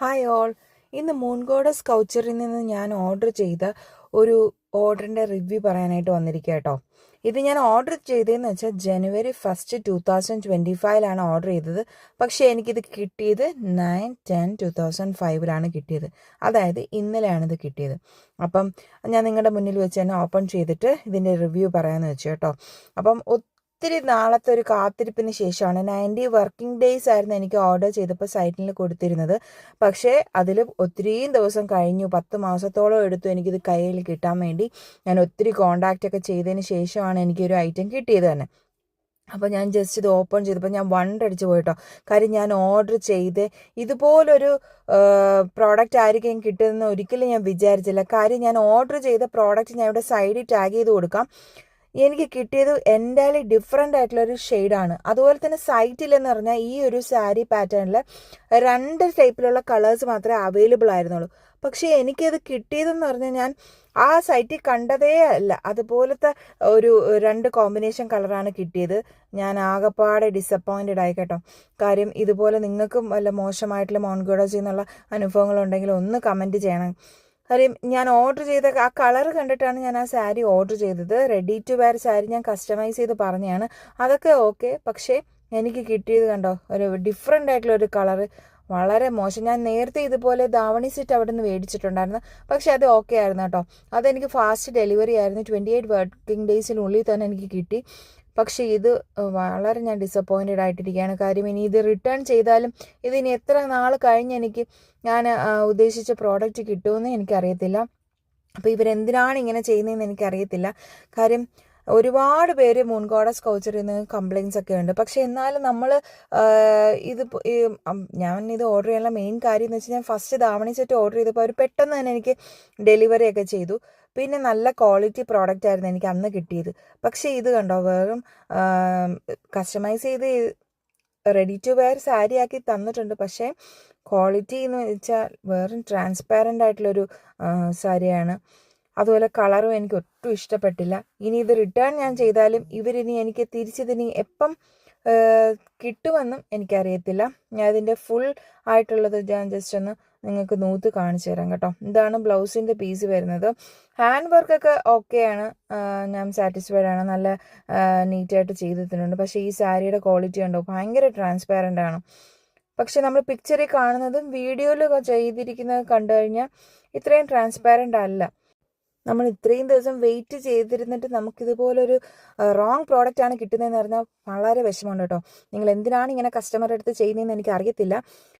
Hi all. ഇന്ന് moon goddess കൗച്ചറിൽ നിന്ന് ഞാൻ ഓർഡർ ചെയ്ത ഒരു ഓർഡറിൻ്റെ റിവ്യൂ പറയാനായിട്ട് വന്നിരിക്കുക കേട്ടോ. ഇത് ഞാൻ ഓർഡർ ചെയ്തതെന്ന് വെച്ചാൽ January 1, 2025 ഓർഡർ ചെയ്തത്. പക്ഷേ എനിക്കിത് കിട്ടിയത് 9/10/2005 കിട്ടിയത്. അതായത് ഇന്നലെയാണിത് കിട്ടിയത്. അപ്പം ഞാൻ നിങ്ങളുടെ മുന്നിൽ വെച്ച് തന്നെ ഓപ്പൺ ചെയ്തിട്ട് ഇതിൻ്റെ റിവ്യൂ പറയാമെന്ന് വെച്ചു കേട്ടോ. അപ്പം ഒത്തിരി നാളത്തെ ഒരു കാത്തിരിപ്പിന് ശേഷമാണ് 90 വർക്കിംഗ് ഡേയ്സ് ആയിരുന്നു എനിക്ക് ഓർഡർ ചെയ്തപ്പോൾ സൈറ്റിൽ കൊടുത്തിരുന്നത്. പക്ഷേ അതിൽ ഒത്തിരിയും ദിവസം കഴിഞ്ഞു, 10 മാസത്തോളം എടുത്തു എനിക്കിത് കയ്യിൽ കിട്ടാൻ വേണ്ടി. ഞാൻ ഒത്തിരി കോണ്ടാക്റ്റ് ഒക്കെ ചെയ്തതിന് ശേഷമാണ് എനിക്കൊരു ഐറ്റം കിട്ടിയത് തന്നെ. അപ്പോൾ ഞാൻ ജസ്റ്റ് ഇത് ഓപ്പൺ ചെയ്തപ്പോൾ ഞാൻ വണ്ടടിച്ച് പോയിട്ടോ. കാര്യം ഞാൻ ഓർഡർ ചെയ്ത് ഇതുപോലൊരു പ്രോഡക്റ്റ് ആയിരിക്കും കിട്ടുമെന്ന് ഒരിക്കലും ഞാൻ വിചാരിച്ചില്ല. കാര്യം ഞാൻ ഓർഡർ ചെയ്ത പ്രോഡക്റ്റ് ഞാൻ ഇവിടെ സൈഡിൽ ടാഗ് ചെയ്ത് കൊടുക്കാം. എനിക്ക് കിട്ടിയത് എൻ്റയർലി ഡിഫറെൻ്റ് ആയിട്ടുള്ളൊരു ഷെയ്ഡാണ്. അതുപോലെ തന്നെ സൈറ്റിലെന്ന് പറഞ്ഞാൽ ഈ ഒരു സാരി പാറ്റേണിൽ 2 ടൈപ്പിലുള്ള കളേഴ്സ് മാത്രമേ അവൈലബിൾ ആയിരുന്നുള്ളൂ. പക്ഷേ എനിക്കത് കിട്ടിയതെന്ന് പറഞ്ഞാൽ ഞാൻ ആ സൈറ്റിൽ കണ്ടതേ അല്ല. അതുപോലത്തെ ഒരു 2 കോമ്പിനേഷൻ കളറാണ് കിട്ടിയത്. ഞാൻ ആകെപ്പാടെ ഡിസപ്പോയിൻറ്റഡ് ആയി കേട്ടോ. കാര്യം ഇതുപോലെ നിങ്ങൾക്കും വല്ല മോശമായിട്ടുള്ള മോൺഗോഡോസിൽ നിന്നുള്ള അനുഭവങ്ങളുണ്ടെങ്കിൽ ഒന്ന് കമൻറ്റ് ചെയ്യണം. കാര്യം ഞാൻ ഓർഡർ ചെയ്ത ആ കളർ കണ്ടിട്ടാണ് ഞാൻ ആ സാരി ഓർഡർ ചെയ്തത്. റെഡി ടു വെയർ സാരി ഞാൻ കസ്റ്റമൈസ് ചെയ്ത് പറഞ്ഞതാണ്. അതൊക്കെ ഓക്കെ. പക്ഷേ എനിക്ക് കിട്ടിയത് കണ്ടോ, ഒരു ഡിഫറെൻ്റ് ആയിട്ടുള്ള ഒരു കളറ്, വളരെ മോശം. ഞാൻ നേരത്തെ ഇതുപോലെ ധാവണി സെറ്റ് അവിടെ നിന്ന് മേടിച്ചിട്ടുണ്ടായിരുന്നു. പക്ഷേ അത് ഓക്കെ ആയിരുന്നു കേട്ടോ. അതെനിക്ക് ഫാസ്റ്റ് ഡെലിവറി ആയിരുന്നു. 28 വർക്കിംഗ് ഡേയ്സിനുള്ളിൽ തന്നെ എനിക്ക് കിട്ടി. പക്ഷേ ഇത് വളരെ ഞാൻ ഡിസപ്പോയിൻറ്റഡ് ആയിട്ടിരിക്കുകയാണ്. കാര്യം ഇനി ഇത് റിട്ടേൺ ചെയ്താലും ഇതിനി എത്ര നാൾ കഴിഞ്ഞ് എനിക്ക് ഞാൻ ഉദ്ദേശിച്ച പ്രോഡക്റ്റ് കിട്ടുമെന്ന് എനിക്കറിയത്തില്ല. അപ്പോൾ ഇവരെന്തിനാണ് ഇങ്ങനെ ചെയ്യുന്നതെന്ന് എനിക്കറിയത്തില്ല. കാര്യം ഒരുപാട് പേര് മൂൺ ഗോഡസ് കൗച്ചറിൽ നിന്ന് കംപ്ലയിൻസ് ഒക്കെ ഉണ്ട്. പക്ഷേ എന്നാലും നമ്മൾ ഇത് ഞാൻ ഇത് ഓർഡർ ചെയ്യാനുള്ള മെയിൻ കാര്യം എന്ന് വെച്ചാൽ ഞാൻ ഫസ്റ്റ് ധാവണി സെറ്റ് ഓർഡർ ചെയ്തപ്പോൾ അവർ പെട്ടെന്ന് തന്നെ എനിക്ക് ഡെലിവറി ഒക്കെ ചെയ്തു. പിന്നെ നല്ല ക്വാളിറ്റി പ്രോഡക്റ്റ് ആയിരുന്നു എനിക്ക് അന്ന് കിട്ടിയത്. പക്ഷേ ഇത് കണ്ടോ, വെറും കസ്റ്റമൈസ് ചെയ്ത് റെഡി ടു വെയർ സാരി ആക്കി തന്നിട്ടുണ്ട്. പക്ഷേ ക്വാളിറ്റി എന്ന് വെച്ചാൽ വെറും ട്രാൻസ്പാരൻ്റ് ആയിട്ടുള്ളൊരു സാരിയാണ്. അതുപോലെ കളറും എനിക്ക് ഒട്ടും ഇഷ്ടപ്പെട്ടില്ല. ഇനി ഇത് റിട്ടേൺ ഞാൻ ചെയ്താലും ഇവരിനി എനിക്ക് തിരിച്ചിതിനി എപ്പം കിട്ടുമെന്നും എനിക്കറിയത്തില്ല. ഞാൻ ഇതിൻ്റെ ഫുൾ ആയിട്ടുള്ളത് ഞാൻ ജസ്റ്റ് ഒന്ന് നിങ്ങൾക്ക് നൂത്ത് കാണിച്ചു തരാം കേട്ടോ. ഇതാണ് ബ്ലൗസിൻ്റെ പീസ് വരുന്നത്. ഹാൻഡ് വർക്കൊക്കെ ഓക്കെയാണ്, ഞാൻ സാറ്റിസ്ഫൈഡ് ആണ്. നല്ല നീറ്റായിട്ട് ചെയ്തിട്ടുണ്ട്. പക്ഷേ ഈ സാരിയുടെ ക്വാളിറ്റി ഉണ്ടോ, ഭയങ്കര ട്രാൻസ്പാരൻ്റ് ആണ്. പക്ഷെ നമ്മൾ പിക്ചറിൽ കാണുന്നതും വീഡിയോയിൽ ചെയ്തിരിക്കുന്നത് കണ്ടു കഴിഞ്ഞാൽ ഇത്രയും ട്രാൻസ്പാരൻ്റ് അല്ല. നമ്മൾ ഇത്രയും ദിവസം വെയിറ്റ് ചെയ്തിരുന്നിട്ട് നമുക്കിതുപോലൊരു റോങ് പ്രോഡക്റ്റ് ആണ് കിട്ടുന്നതെന്ന് പറഞ്ഞാൽ വളരെ വിഷമമുണ്ട് കേട്ടോ. നിങ്ങൾ എന്തിനാണ് ഇങ്ങനെ കസ്റ്റമറുടെ അടുത്ത് ചെയ്യുന്നതെന്ന് എനിക്ക് അറിയത്തില്ല.